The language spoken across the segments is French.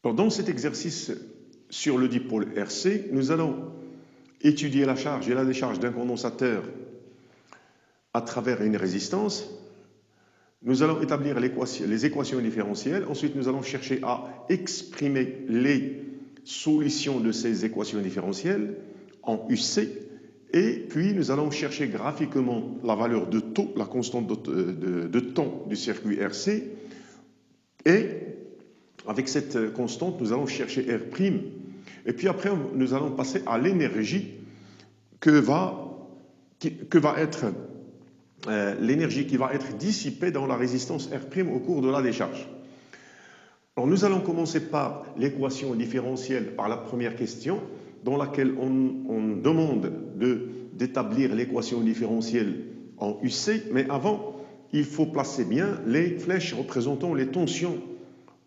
Dans cet exercice sur le dipôle RC, nous allons étudier la charge et la décharge d'un condensateur à travers une résistance. Nous allons établir les équations différentielles. Ensuite, nous allons chercher à exprimer les solutions de ces équations différentielles en UC. Et puis, nous allons chercher graphiquement la valeur de taux, la constante de temps du circuit RC. Et avec cette constante, nous allons chercher R'. Et puis après, nous allons passer à l'énergie que va être l'énergie qui va être dissipée dans la résistance R' au cours de la décharge. Alors, nous allons commencer par l'équation différentielle, par la première question, dans laquelle on demande d'établir l'équation différentielle en UC, mais avant, il faut placer bien les flèches représentant les tensions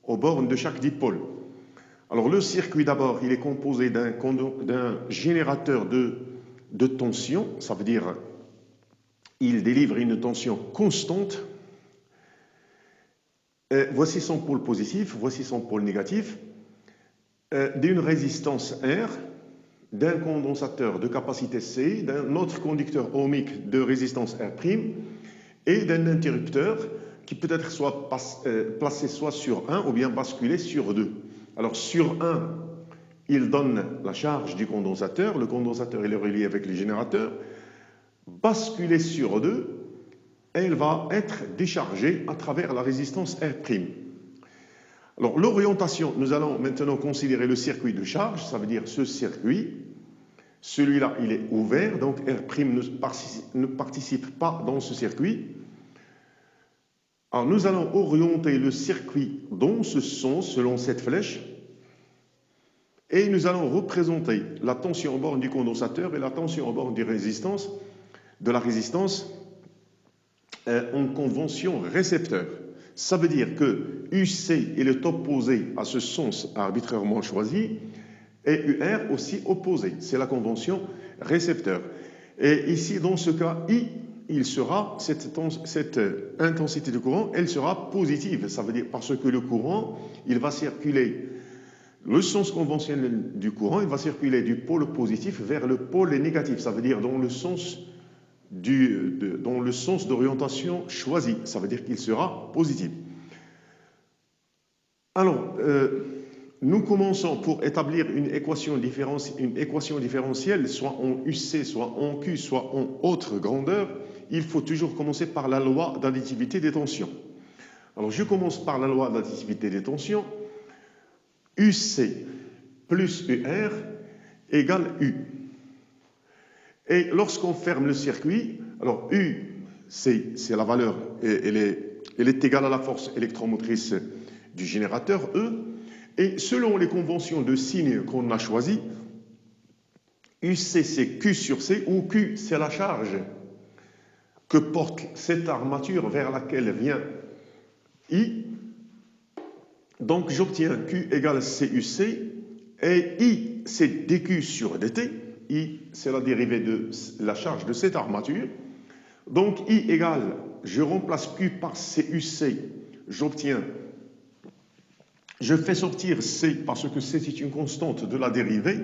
aux bornes de chaque dipôle. Alors, le circuit, d'abord, il est composé d'un générateur de tension, ça veut dire il délivre une tension constante. Voici son pôle positif, voici son pôle négatif, d'une résistance R, d'un condensateur de capacité C, d'un autre conducteur ohmique de résistance R', et d'un interrupteur qui peut être soit placé soit sur 1 ou bien basculé sur 2. Alors sur 1, il donne la charge du condensateur, le condensateur il est relié avec le générateur. Basculé sur 2, elle va être déchargée à travers la résistance R'. Alors l'orientation, nous allons maintenant considérer le circuit de charge, ça veut dire ce circuit. Celui-là, il est ouvert, donc R' ne participe pas dans ce circuit. Alors nous allons orienter le circuit dans ce sens, selon cette flèche, et nous allons représenter la tension en borne du condensateur et la tension en borne de la résistance en convention récepteur. Ça veut dire que UC est opposé à ce sens arbitrairement choisi et UR aussi opposé. C'est la convention récepteur. Et ici, dans ce cas, I, cette intensité de courant, elle sera positive. Ça veut dire parce que le courant, il va circuler, le sens conventionnel du courant, il va circuler du pôle positif vers le pôle négatif. Ça veut dire dans le sens d'orientation choisie. Ça veut dire qu'il sera positif. Alors, nous commençons pour établir une équation différentielle, soit en UC, soit en Q, soit en autre grandeur. Il faut toujours commencer par la loi d'additivité des tensions. Alors, je commence par la loi d'additivité des tensions. UC plus UR égale U. Et lorsqu'on ferme le circuit, alors U, c'est la valeur, elle est égale à la force électromotrice du générateur E. Et selon les conventions de signe qu'on a choisies, UC c'est Q sur C, où Q c'est la charge que porte cette armature vers laquelle vient I. Donc j'obtiens Q égale CUC, et I c'est dQ sur dt. I c'est la dérivée de la charge de cette armature. Donc I égale, je remplace Q par CUC, je fais sortir C parce que C c'est une constante de la dérivée.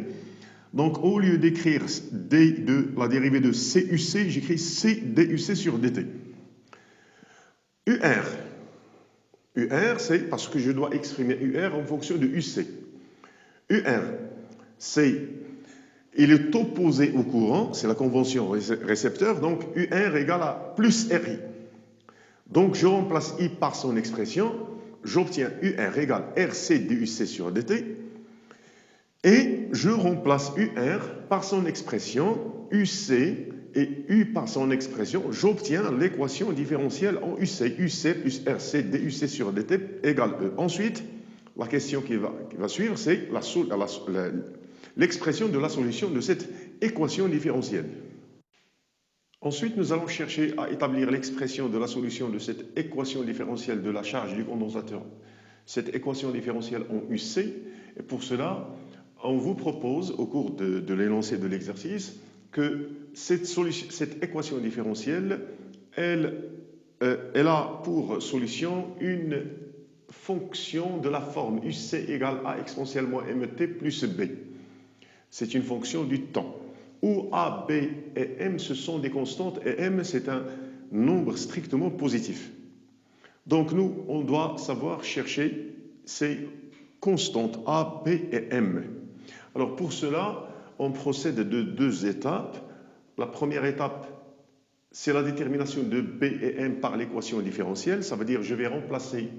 Donc au lieu d'écrire D de la dérivée de CUC, j'écris C DUC sur dt. UR. UR, c'est parce que je dois exprimer UR en fonction de UC. UR, il est opposé au courant, c'est la convention récepteur, donc UR égale à plus RI. Donc je remplace I par son expression, j'obtiens UR égale RC DUC sur dt, et je remplace UR par son expression, UC et U par son expression, j'obtiens l'équation différentielle en UC. UC plus RC DUC sur dt égale E. Ensuite, la question qui va suivre, c'est l'expression de la solution de cette équation différentielle. Ensuite, nous allons chercher à établir l'expression de la solution de cette équation différentielle de la charge du condensateur. Cette équation différentielle en UC, et pour cela, on vous propose, au cours de l'énoncé de l'exercice, que cette équation différentielle, elle a pour solution une fonction de la forme UC égale A exponentielle moins MT plus B. C'est une fonction du temps. Où A, B et M, ce sont des constantes et M, c'est un nombre strictement positif. Donc nous, on doit savoir chercher ces constantes A, B et M. Alors pour cela, on procède de 2 étapes. La première étape, c'est la détermination de B et M par l'équation différentielle. Ça veut dire que je vais remplacer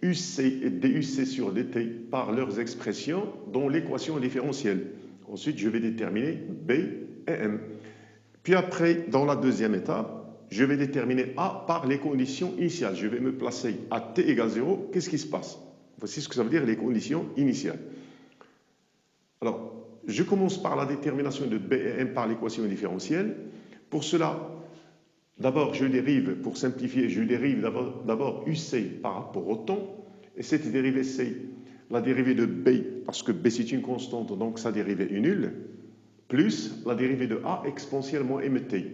UC et DUC sur DT par leurs expressions dans l'équation différentielle. Ensuite, je vais déterminer B et M. Puis après, dans la deuxième étape, je vais déterminer A par les conditions initiales. Je vais me placer à T égale 0. Qu'est-ce qui se passe? Voici ce que ça veut dire les conditions initiales. Alors, je commence par la détermination de B et M par l'équation différentielle. Pour cela, d'abord, je dérive, pour simplifier, je dérive d'abord UC par rapport au temps. Et cette dérivée, c'est la dérivée de B, parce que B c'est une constante, donc sa dérivée est nulle, plus la dérivée de A exponentielle moins MT.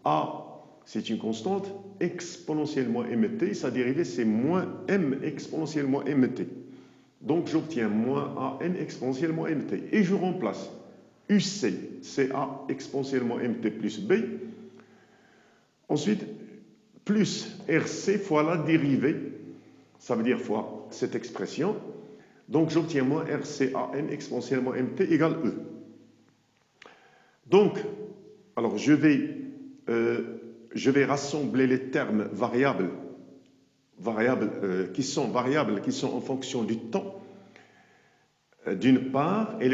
A, c'est une constante, exponentielle moins MT, sa dérivée c'est moins M exponentielle moins MT. Donc j'obtiens moins AN exponentielle moins MT. Et je remplace UC, c'est A exponentielle moins MT plus B. Ensuite, plus RC fois la dérivée, ça veut dire fois cette expression. Donc j'obtiens moins RCAN exponentielle moins MT égale E. Donc, alors je vais rassembler les termes variables qui sont en fonction du temps d'une part et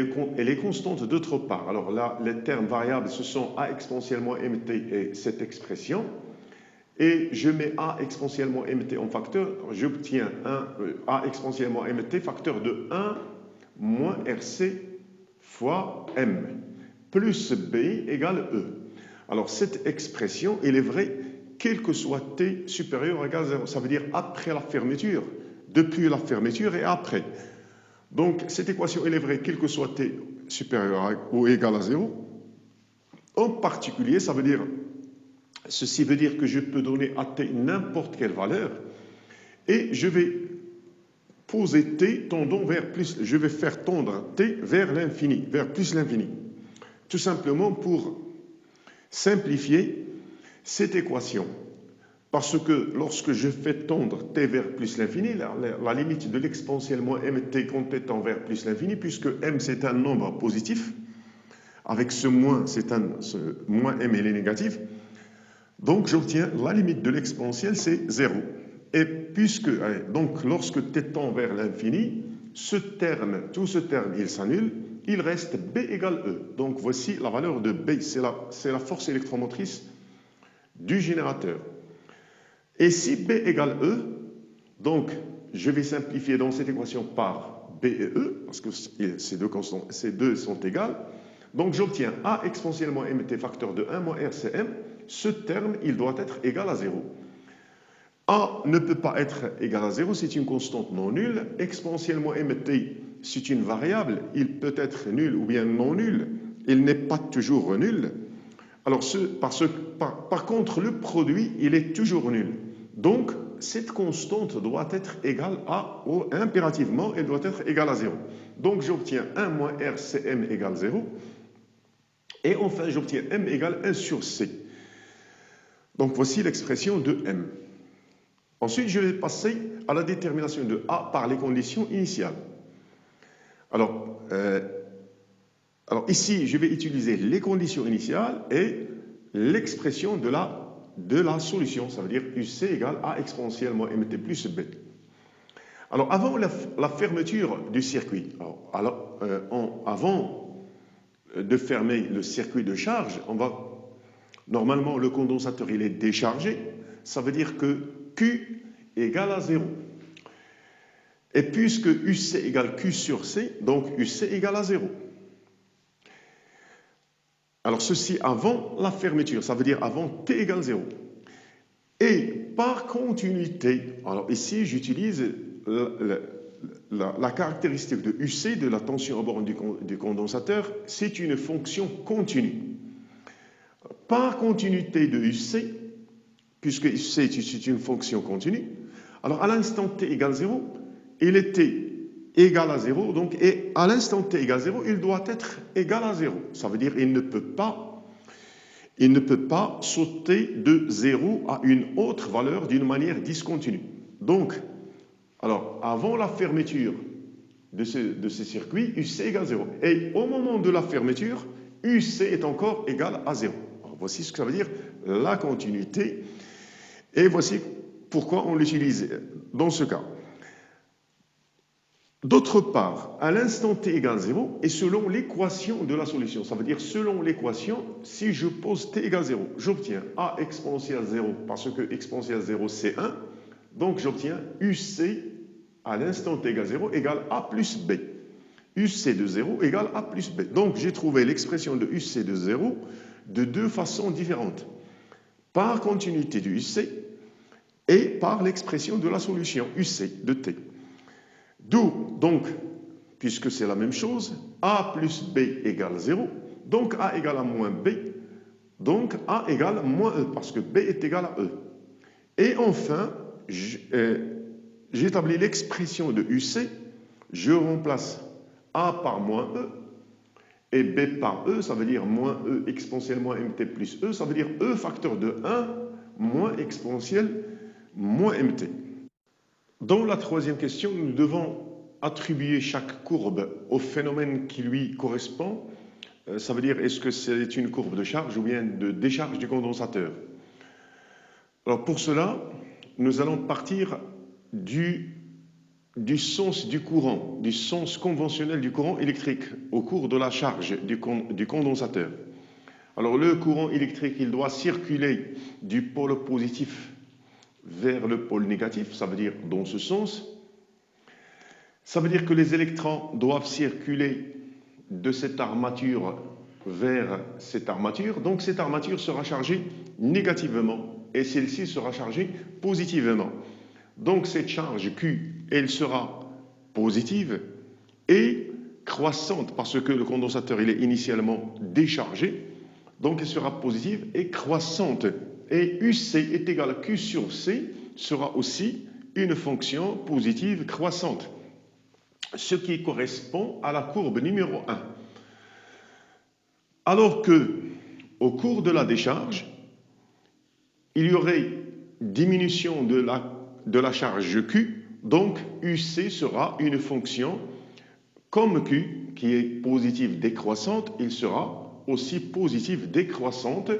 les constantes d'autre part. Alors là, les termes variables, ce sont A exponentielle moins MT et cette expression. Et je mets A exponentielle moins MT en facteur, j'obtiens A exponentielle moins MT facteur de 1 moins RC fois M, plus B égale E. Alors cette expression, elle est vraie quel que soit T supérieur ou égal à 0. Ça veut dire après la fermeture, depuis la fermeture et après. Donc cette équation, elle est vraie quel que soit T supérieur ou égal à 0. En particulier, ceci veut dire que je peux donner à T n'importe quelle valeur et je vais poser T tendant vers plus, je vais faire tendre T vers l'infini, vers plus l'infini. Tout simplement pour simplifier cette équation. Parce que lorsque je fais tendre T vers plus l'infini, la limite de l'exponentielle moins MT quand est tend vers plus l'infini, puisque M c'est un nombre positif, avec ce moins, ce moins M il est négatif, donc j'obtiens la limite de l'exponentielle, c'est 0. Et donc lorsque t tend vers l'infini, tout ce terme, il s'annule, il reste B égale E. Donc voici la valeur de B, c'est la force électromotrice du générateur. Et si B égale E, donc je vais simplifier dans cette équation par B et E, parce que ces deux sont égales. Donc j'obtiens A exponentielle moins MT facteur de 1 moins RCM. Ce terme, il doit être égal à 0. A ne peut pas être égal à 0, c'est une constante non nulle. Exponentielle moins MT, c'est une variable, il peut être nul ou bien non nul. Il n'est pas toujours nul. Alors, par contre, le produit, il est toujours nul. Donc, cette constante doit être égale à, ou impérativement, elle doit être égale à 0. Donc, j'obtiens 1 moins RCM égale 0. Et enfin, j'obtiens M égale 1 sur C. Donc, voici l'expression de M. Ensuite, je vais passer à la détermination de A par les conditions initiales. Alors ici, je vais utiliser les conditions initiales et l'expression de la solution. Ça veut dire UC égale A exponentielle moins MT plus B. Alors, avant la fermeture du circuit, avant de fermer le circuit de charge, normalement, le condensateur il est déchargé. Ça veut dire que Q égale à 0. Et puisque UC égale Q sur C, donc UC égale à 0. Alors ceci avant la fermeture, ça veut dire avant T égale 0. Et par continuité, alors ici j'utilise la caractéristique de UC, de la tension à borne du condensateur, c'est une fonction continue. Par continuité de UC, puisque UC c'est une fonction continue, Alors, à l'instant t égale 0, il était égal à 0, donc, et à l'instant t égale 0, il doit être égal à 0. Ça veut dire qu'il ne peut pas sauter de 0 à une autre valeur d'une manière discontinue. Donc, alors, avant la fermeture de ce circuit, UC égale 0. Et au moment de la fermeture, UC est encore égal à 0. Alors, voici ce que ça veut dire la continuité. Et voici pourquoi on l'utilise dans ce cas. D'autre part, à l'instant t égale 0, et selon l'équation de la solution, ça veut dire selon l'équation, si je pose t égale 0, j'obtiens a exponentielle 0, parce que exponentielle 0 c'est 1, donc j'obtiens UC à l'instant t égale 0 égale a plus b. UC de 0 égale a plus b. Donc j'ai trouvé l'expression de UC de 0 de deux façons différentes. Par continuité du UC et par l'expression de la solution UC de t. D'où, donc, puisque c'est la même chose, a plus b égale 0, donc a égale à moins b, donc a égale à moins e, parce que b est égal à e. Et enfin, j'établis l'expression de UC, je remplace a par moins e, et b par e, ça veut dire moins e exponentielle moins mt plus e, ça veut dire e facteur de 1 moins exponentielle moins mt. Dans la troisième question, nous devons attribuer chaque courbe au phénomène qui lui correspond. Ça veut dire, est-ce que c'est une courbe de charge ou bien de décharge du condensateur? Alors pour cela, nous allons partir du sens du courant, du sens conventionnel du courant électrique au cours de la charge du condensateur. Alors le courant électrique, il doit circuler du pôle positif vers le pôle négatif, ça veut dire dans ce sens. Ça veut dire que les électrons doivent circuler de cette armature vers cette armature. Donc cette armature sera chargée négativement et celle-ci sera chargée positivement. Donc cette charge Q, elle sera positive et croissante parce que le condensateur il est initialement déchargé. Donc elle sera positive et croissante. Et UC est égal à Q sur C sera aussi une fonction positive croissante. Ce qui correspond à la courbe numéro 1. Alors que, au cours de la décharge, il y aurait diminution de la charge Q, donc UC sera une fonction comme Q, qui est positive décroissante, il sera aussi positive décroissante.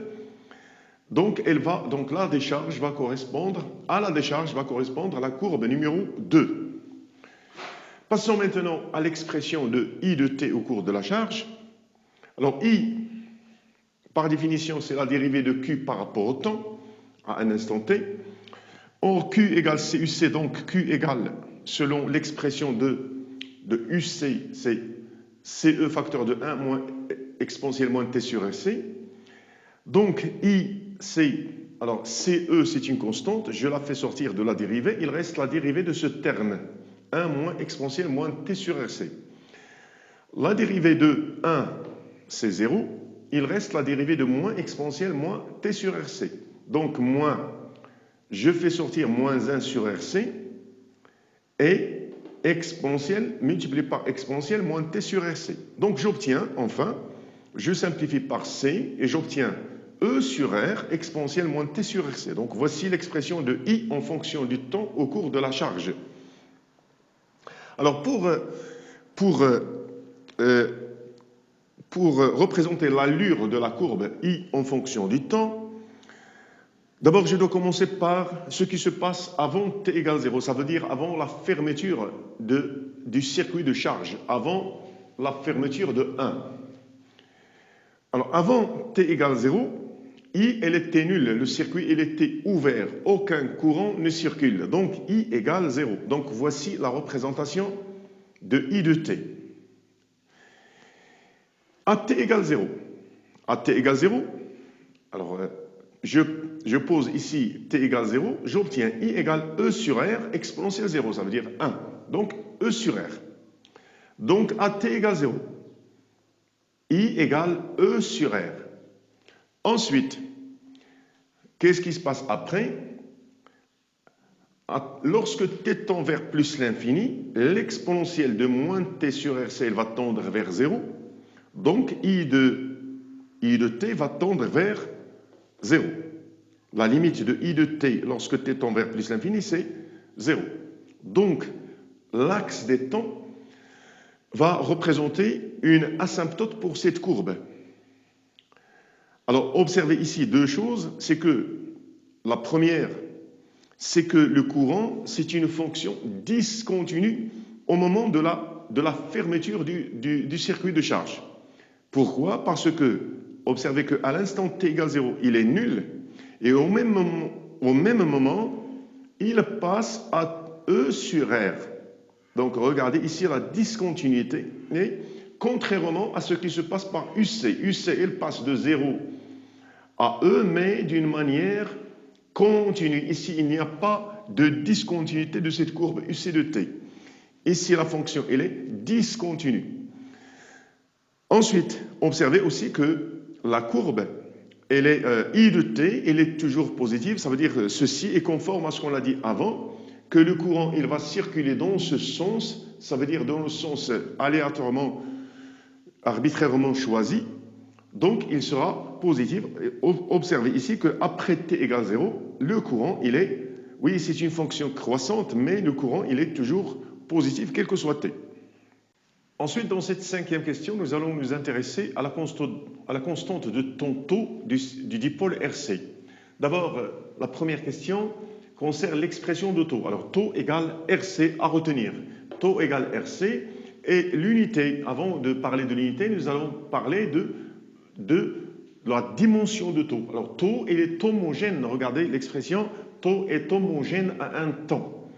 Donc la décharge va correspondre à la courbe numéro 2. Passons maintenant à l'expression de I de t au cours de la charge. Alors I, par définition, c'est la dérivée de Q par rapport au temps, à un instant t. Or, Q égale CUC, donc Q égale, selon l'expression de UC, c'est CE facteur de 1 moins exponentielle moins t sur RC. Donc I, alors CE c'est une constante, je la fais sortir de la dérivée, il reste la dérivée de ce terme, 1 moins exponentielle moins t sur RC. La dérivée de 1, c'est 0, il reste la dérivée de moins exponentielle moins t sur RC. Donc moins, je fais sortir moins 1 sur RC, et exponentielle multiplié par exponentielle moins t sur RC. Donc j'obtiens, enfin, je simplifie par C, et j'obtiens E sur R exponentielle moins t sur RC. Donc voici l'expression de I en fonction du temps au cours de la charge. Alors pour représenter l'allure de la courbe I en fonction du temps, d'abord je dois commencer par ce qui se passe avant t égale 0, ça veut dire avant la fermeture du circuit de charge, avant la fermeture de 1. Alors avant t égale 0, I, elle était nulle, le circuit, il était ouvert, aucun courant ne circule, donc I égale 0. Donc voici la représentation de I de t. À t égale 0, alors je pose ici t égale 0, j'obtiens I égale E sur R exponentielle 0, ça veut dire 1, donc E sur R. Donc à t égale 0, I égale E sur R. Ensuite, qu'est-ce qui se passe après? lorsque t tend vers plus l'infini, l'exponentielle de moins t sur RC elle va tendre vers 0. Donc, I de t va tendre vers 0. La limite de I de t lorsque t tend vers plus l'infini, c'est 0. Donc, l'axe des temps va représenter une asymptote pour cette courbe. Alors, observez ici deux choses. C'est que la première, c'est que le courant, c'est une fonction discontinue au moment de la fermeture du circuit de charge. Pourquoi? Parce que, observez qu'à l'instant t égale 0, il est nul, et au même moment, il passe à E sur R. Donc, regardez ici la discontinuité, et contrairement à ce qui se passe par UC. UC, il passe de 0 à E, mais d'une manière continue. Ici, il n'y a pas de discontinuité de cette courbe UC de t. Ici, la fonction, elle est discontinue. Ensuite, observez aussi que la courbe, elle est I de t, elle est toujours positive. Ça veut dire que ceci est conforme à ce qu'on a dit avant, que le courant, il va circuler dans ce sens. Ça veut dire dans le sens aléatoirement, arbitrairement choisi. Donc, il sera positif. Observez ici qu'après t égale 0, le courant, il est, oui, c'est une fonction croissante, mais le courant, il est toujours positif, quel que soit t. Ensuite, dans cette cinquième question, nous allons nous intéresser à la constante de taux du dipôle RC. D'abord, la première question concerne l'expression de taux. Alors, taux égale RC à retenir. Taux égale RC, et l'unité, avant de parler de l'unité, nous allons parler de la dimension de taux. Alors, taux, il est homogène. Regardez l'expression, taux est homogène à un temps.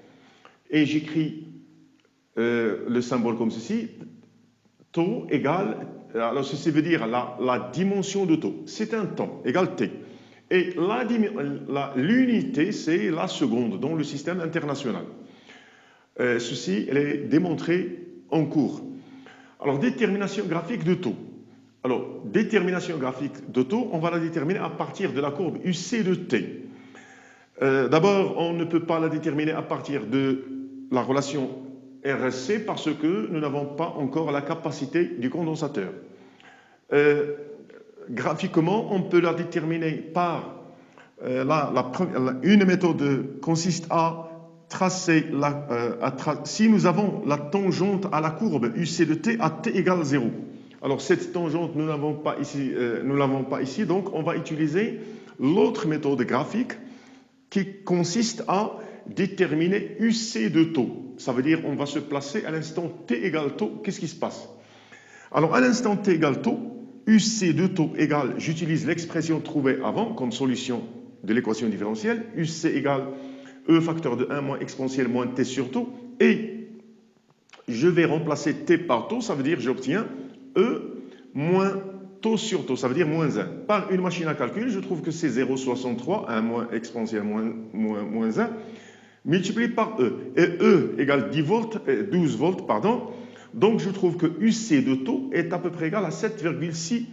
Et j'écris le symbole comme ceci. Taux égale, alors ceci veut dire la dimension de taux. C'est un temps, égale t. Et l'unité, c'est la seconde dans le système international. Ceci, elle est démontré en cours. Alors, détermination graphique de taux. Alors, détermination graphique de taux, on va la déterminer à partir de la courbe UC de t. D'abord, on ne peut pas la déterminer à partir de la relation RSC parce que nous n'avons pas encore la capacité du condensateur. Graphiquement, on peut la déterminer par une méthode consiste à tracer si nous avons la tangente à la courbe UC de t à t égale 0. Alors cette tangente, nous l'avons pas ici, donc on va utiliser l'autre méthode graphique qui consiste à déterminer UC de taux. Ça veut dire on va se placer à l'instant t égale taux. Qu'est-ce qui se passe? Alors à l'instant t égale taux, UC de taux égale, j'utilise l'expression trouvée avant comme solution de l'équation différentielle, UC égale E facteur de 1 moins exponentielle moins t sur taux, et je vais remplacer t par taux, ça veut dire j'obtiens E moins taux sur taux, ça veut dire moins 1. Par une machine à calcul, je trouve que c'est 0,63, 1 moins exponentielle moins 1, multiplié par E. Et E égale 12 volts, pardon. Donc je trouve que UC de taux est à peu près égal à 7,6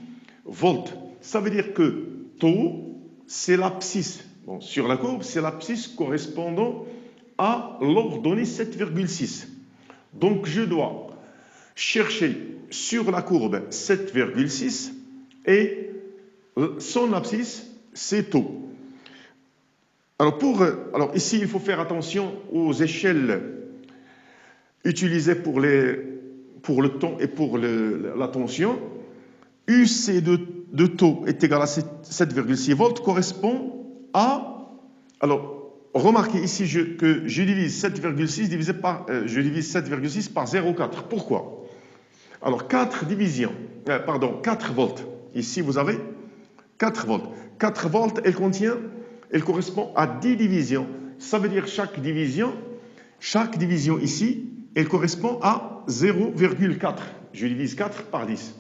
volts. Ça veut dire que taux, c'est l'abscisse. Bon, sur la courbe, c'est l'abscisse correspondant à l'ordonnée 7,6. Donc je dois chercher sur la courbe 7,6 et son abscisse, c'est taux. Alors ici, il faut faire attention aux échelles utilisées pour le temps et pour la tension. UC de taux est égal à 7,6 volts correspond à... Alors, remarquez ici que je divise 7,6 par 0,4. Pourquoi? Alors, 4 volts. Ici, vous avez 4 volts. 4 volts, elle correspond à 10 divisions. Ça veut dire chaque division ici, elle correspond à 0,4. Je divise 4 par 10.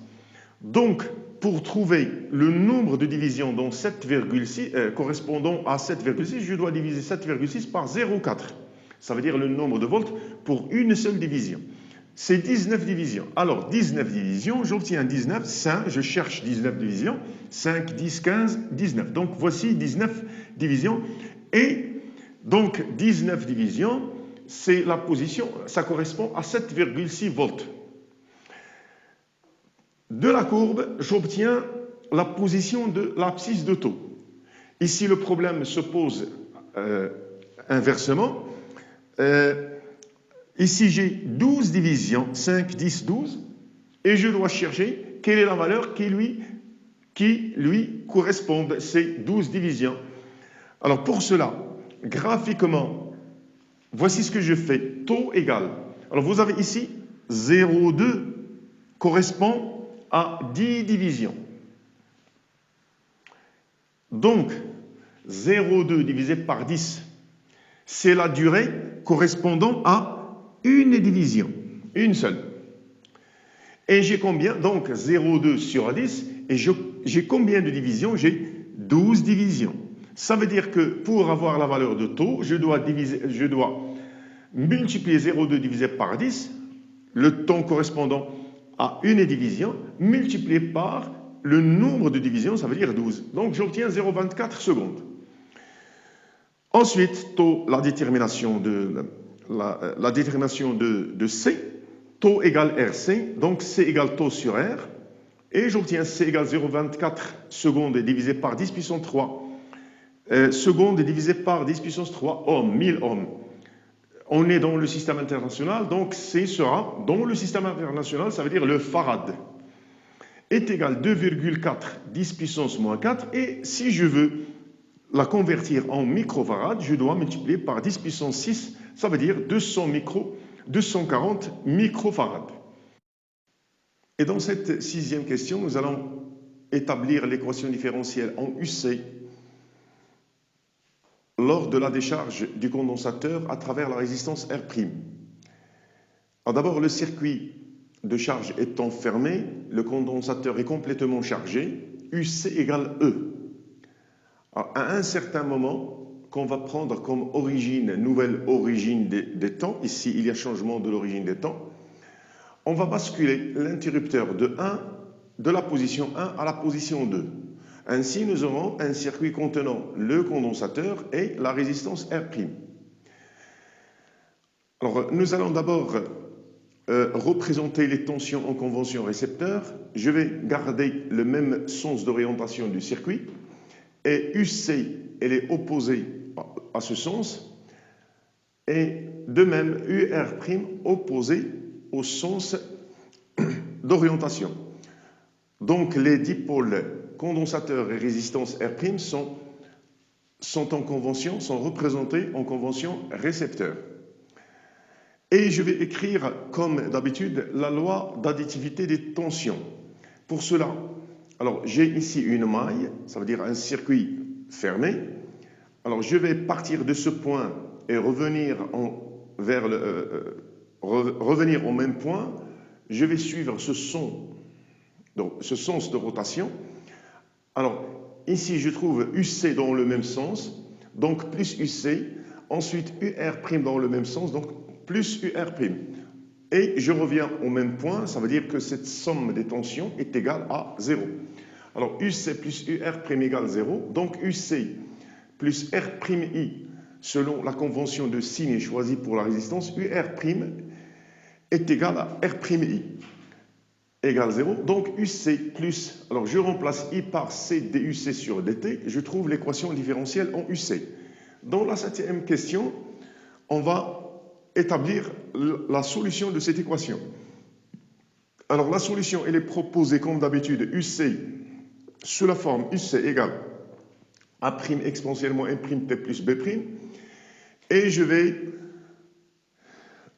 Donc, pour trouver le nombre de divisions dans 7,6, correspondant à 7,6, je dois diviser 7,6 par 0,4. Ça veut dire le nombre de volts pour une seule division. C'est 19 divisions. Alors, 19 divisions, j'obtiens 19, 5, je cherche 19 divisions, 5, 10, 15, 19. Donc, voici 19 divisions. Et Donc 19 divisions, c'est la position, ça correspond à 7,6 volts. De la courbe, j'obtiens la position de l'abscisse de taux. Ici, le problème se pose inversement. Ici, j'ai 12 divisions, 5, 10, 12, et je dois chercher quelle est la valeur qui lui correspond, ces 12 divisions. Alors, pour cela, graphiquement, voici ce que je fais. Taux égal. Alors, vous avez ici 0,2 correspond à 10 divisions. Donc, 0,2 divisé par 10, c'est la durée correspondant à une division, une seule. Et j'ai combien? Donc 0,2 sur 10, et j'ai combien de divisions? J'ai 12 divisions. Ça veut dire que pour avoir la valeur de taux, je dois multiplier 0,2 divisé par 10, le temps correspondant à une division, multiplié par le nombre de divisions, ça veut dire 12. Donc j'obtiens 0,24 secondes. Ensuite, taux, la détermination de C, taux égale RC, donc C égale taux sur R, et j'obtiens C égale 0,24 secondes divisé par 10 puissance 3, secondes divisé par 10 puissance 3 ohms, 1000 ohms. On est dans le système international, donc C sera dans le système international, ça veut dire le farad, est égal 2,4 10 puissance moins 4, et si je veux la convertir en microfarad, je dois multiplier par 10 puissance 6, ça veut dire 240 microfarad. Et dans cette sixième question, nous allons établir l'équation différentielle en UC lors de la décharge du condensateur à travers la résistance R'. Alors d'abord, le circuit de charge étant fermé, le condensateur est complètement chargé, UC égale E. Alors, à un certain moment, qu'on va prendre comme origine, nouvelle origine des temps, ici il y a changement de l'origine des temps, on va basculer l'interrupteur de la position 1 à la position 2. Ainsi, nous aurons un circuit contenant le condensateur et la résistance R'. Alors, nous allons d'abord représenter les tensions en convention récepteur. Je vais garder le même sens d'orientation du circuit. Et UC, elle est opposée à ce sens. Et de même, UR' opposé au sens d'orientation. Donc, les dipôles condensateur et résistance R' sont en convention, sont représentés en convention récepteur. Et je vais écrire, comme d'habitude, la loi d'additivité des tensions. Pour cela, alors j'ai ici une maille, ça veut dire un circuit fermé. Alors je vais partir de ce point et revenir revenir au même point. Je vais suivre ce sens de rotation. Alors ici je trouve UC dans le même sens, donc plus UC. Ensuite UR' dans le même sens, donc plus UR'. Et je reviens au même point, ça veut dire que cette somme des tensions est égale à 0. Alors UC plus UR' égale 0, donc UC plus R'I, selon la convention de signe choisie pour la résistance, UR' est égal à R'I égale 0. Donc UC plus, alors je remplace I par C DUC sur DT, je trouve l'équation différentielle en UC. Dans la septième question, on va établir la solution de cette équation. Alors la solution, elle est proposée comme d'habitude, UC sous la forme UC égale A' exponentiellement M'T plus B'. Et je vais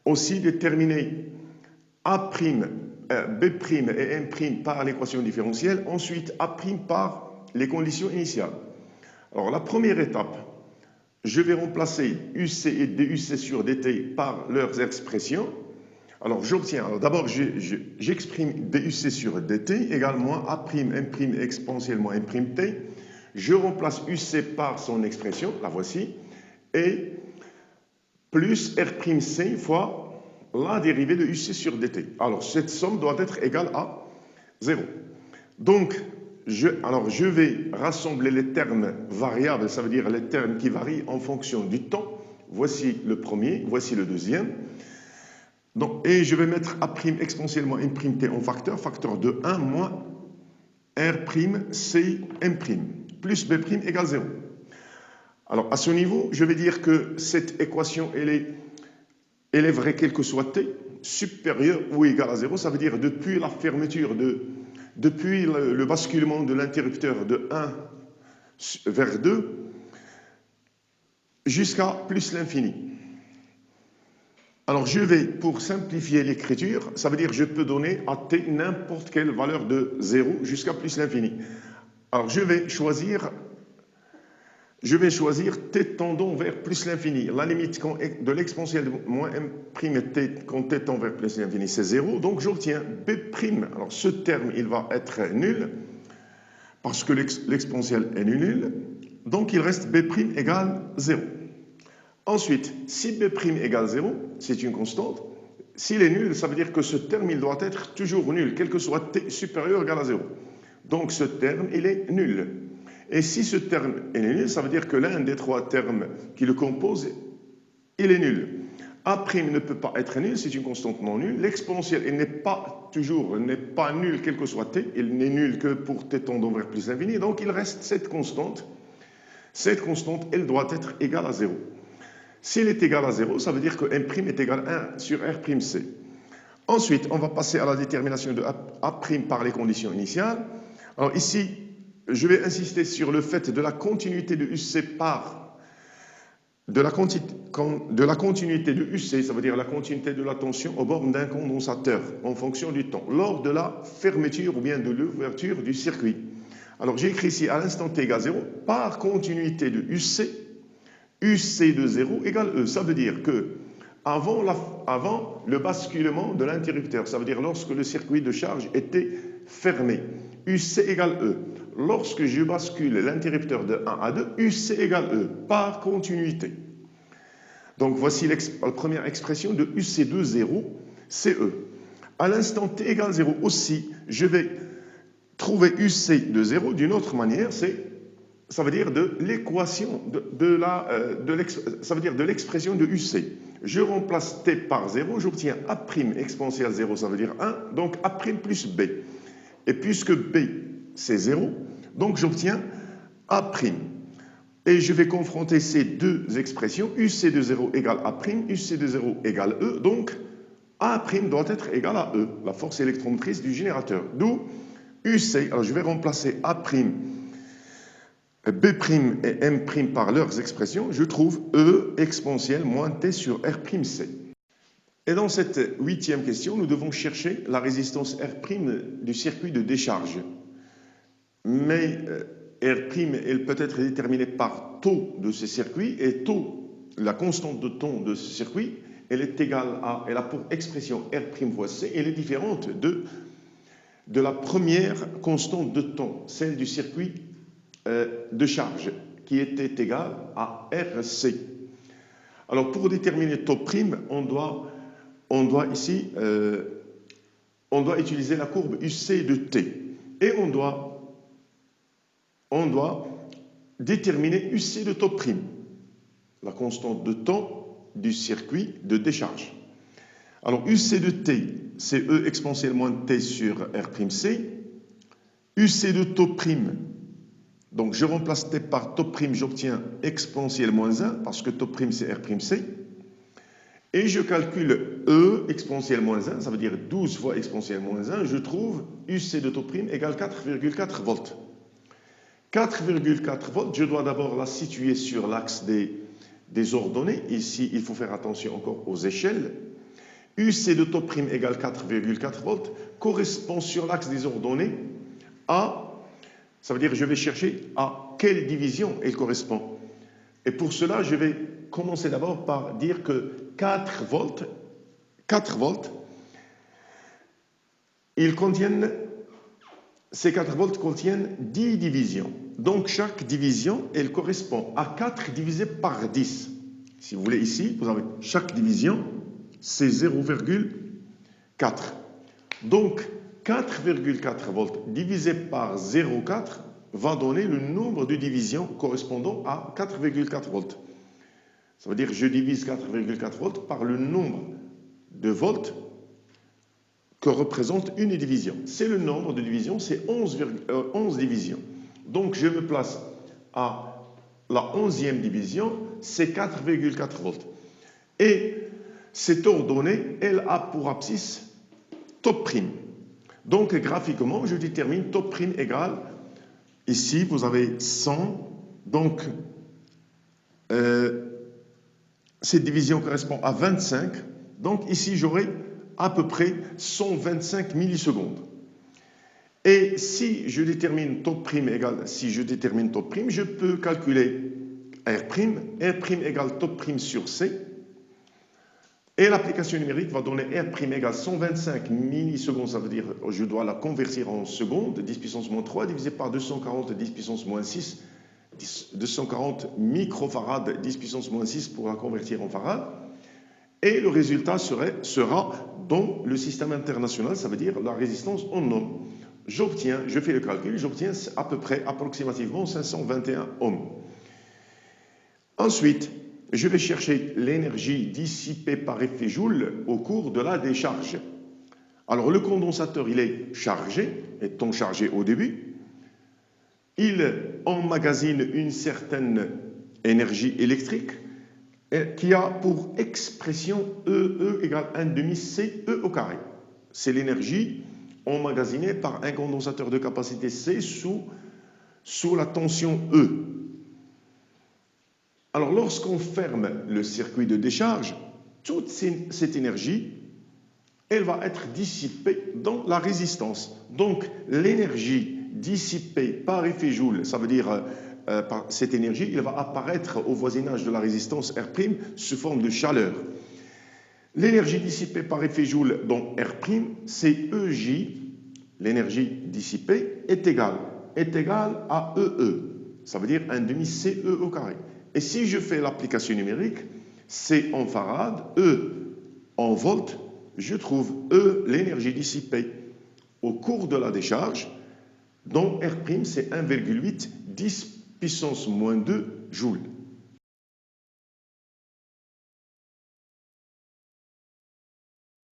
aussi déterminer A', B' et M' par l'équation différentielle, ensuite A' par les conditions initiales. Alors la première étape, je vais remplacer UC et DUC sur DT par leurs expressions. Alors j'obtiens, d'abord j'exprime DUC sur DT également A', M' exponentiellement M'T. Je remplace UC par son expression, la voici, et plus R'C fois la dérivée de UC sur DT. Alors cette somme doit être égale à 0. Donc, je vais rassembler les termes variables, ça veut dire les termes qui varient en fonction du temps. Voici le premier, voici le deuxième. Donc, et je vais mettre A' exponentiellement M'T en facteur, facteur de 1 moins R'C M', plus B' égale 0. Alors, à ce niveau, je vais dire que cette équation, elle est vraie quel que soit t, supérieur ou égal à 0. Ça veut dire depuis la fermeture, depuis le basculement de l'interrupteur de 1 vers 2, jusqu'à plus l'infini. Alors, je vais, pour simplifier l'écriture, ça veut dire que je peux donner à t n'importe quelle valeur de 0 jusqu'à plus l'infini. Alors, je vais choisir t tendant vers plus l'infini. La limite de l'exponentielle de moins m'T quand t tend vers plus l'infini, c'est 0. Donc, j'obtiens B'. Alors, ce terme, il va être nul, parce que l'exponentielle est nulle. Donc, il reste B' égale 0. Ensuite, si B' égale 0, c'est une constante. S'il est nul, ça veut dire que ce terme, il doit être toujours nul, quel que soit t supérieur ou égal à 0. Donc, ce terme, il est nul. Et si ce terme est nul, ça veut dire que l'un des trois termes qui le composent, il est nul. A' ne peut pas être nul, c'est une constante non nulle. L'exponentielle, elle n'est pas nul, quel que soit t. Il n'est nul que pour t tendant vers plus l'infini. Donc, il reste cette constante. Cette constante, elle doit être égale à 0. S'il est égal à 0, ça veut dire que M' est égal à 1 sur R'C. Ensuite, on va passer à la détermination de A' par les conditions initiales. Alors ici, je vais insister sur le fait de la continuité de UC par de la continuité de UC, ça veut dire la continuité de la tension aux bornes d'un condensateur en fonction du temps, lors de la fermeture ou bien de l'ouverture du circuit. Alors j'ai écrit ici à l'instant t égale 0 par continuité de UC, UC de 0 égale E. Ça veut dire que avant le basculement de l'interrupteur, ça veut dire lorsque le circuit de charge était fermé, UC égale E. Lorsque je bascule l'interrupteur de 1 à 2, UC égale E, par continuité. Donc voici la première expression de UC de 0, c'est E. À l'instant t égale 0 aussi, je vais trouver UC de 0 d'une autre manière, ça veut dire de l'équation, ça veut dire de l'expression de UC. Je remplace t par 0, j'obtiens A' exponentielle 0, ça veut dire 1, donc A' plus B. Et puisque B, c'est 0, donc j'obtiens A'. Et je vais confronter ces deux expressions, UC de 0 égale A', UC de 0 égale E, donc A' doit être égal à E, la force électromotrice du générateur. D'où UC, alors je vais remplacer A', B' et M' par leurs expressions, je trouve E exponentielle moins T sur R'C. Et dans cette 8e question, nous devons chercher la résistance R' du circuit de décharge. Mais R', elle peut être déterminée par taux de ce circuit, et taux, la constante de temps de ce circuit, elle est égale à, elle a pour expression R' fois C, elle est différente de la première constante de temps, celle du circuit de charge, qui était égale à Rc. Alors pour déterminer taux prime, on doit ici utiliser la courbe UC de T, et on doit déterminer UC de taux prime, la constante de temps du circuit de décharge. Alors UC de T, c'est E exponentielle moins T sur R'C. UC de taux prime, donc je remplace T par taux prime, j'obtiens exponentielle moins 1, parce que taux prime c'est R'C. Et je calcule E exponentielle moins 1, ça veut dire 12 fois exponentielle moins 1, je trouve UC de taux prime égale 4,4 volts. 4,4 volts, je dois d'abord la situer sur l'axe des ordonnées. Ici, il faut faire attention encore aux échelles. UC de taux prime égale 4,4 volts correspond sur l'axe des ordonnées à, ça veut dire que je vais chercher à quelle division elle correspond. Et pour cela, je vais commencer d'abord par dire que 4 volts, ces 4 volts contiennent 10 divisions. Donc chaque division, elle correspond à 4 divisé par 10. Si vous voulez ici, vous avez chaque division, c'est 0,4. Donc 4,4 volts divisé par 0,4 va donner le nombre de divisions correspondant à 4,4 volts. Ça veut dire que je divise 4,4 volts par le nombre de volts que représente une division. C'est le nombre de divisions, c'est 11 divisions. Donc je me place à la 11e division, c'est 4,4 volts. Et cette ordonnée, elle a pour abscisse top prime. Donc graphiquement, je détermine top prime égale, ici vous avez 100, donc cette division correspond à 25, donc ici j'aurai à peu près 125 millisecondes. Et si je détermine top prime égale, je peux calculer R' égale top prime sur C, et l'application numérique va donner R' égale 125 millisecondes, ça veut dire je dois la convertir en secondes, 10 puissance moins 3 divisé par 240, 10 puissance moins 6, 240 microfarads, 10 puissance moins 6 pour la convertir en farad. Et le résultat sera dans le système international, ça veut dire la résistance en ohms. Je fais le calcul, j'obtiens à peu près, approximativement 521 ohms. Ensuite, je vais chercher l'énergie dissipée par effet Joule au cours de la décharge. Alors, le condensateur, il est chargé, étant chargé au début. Il emmagasine une certaine énergie électrique qui a pour expression E égale 1,5 CE au carré. C'est l'énergie emmagasinée par un condensateur de capacité C sous la tension E. Alors, lorsqu'on ferme le circuit de décharge, toute cette énergie, elle va être dissipée dans la résistance. Donc, l'énergie dissipée par effet Joule, ça veut dire par cette énergie, elle va apparaître au voisinage de la résistance R' sous forme de chaleur. L'énergie dissipée par effet Joule dans R', c'est EJ, l'énergie dissipée, est égale à EE, ça veut dire 1,5 CE au carré. Et si je fais l'application numérique, C en farad, E en volts, je trouve E, l'énergie dissipée au cours de la décharge, dont R', c'est 1,8 10 puissance moins 2 joules.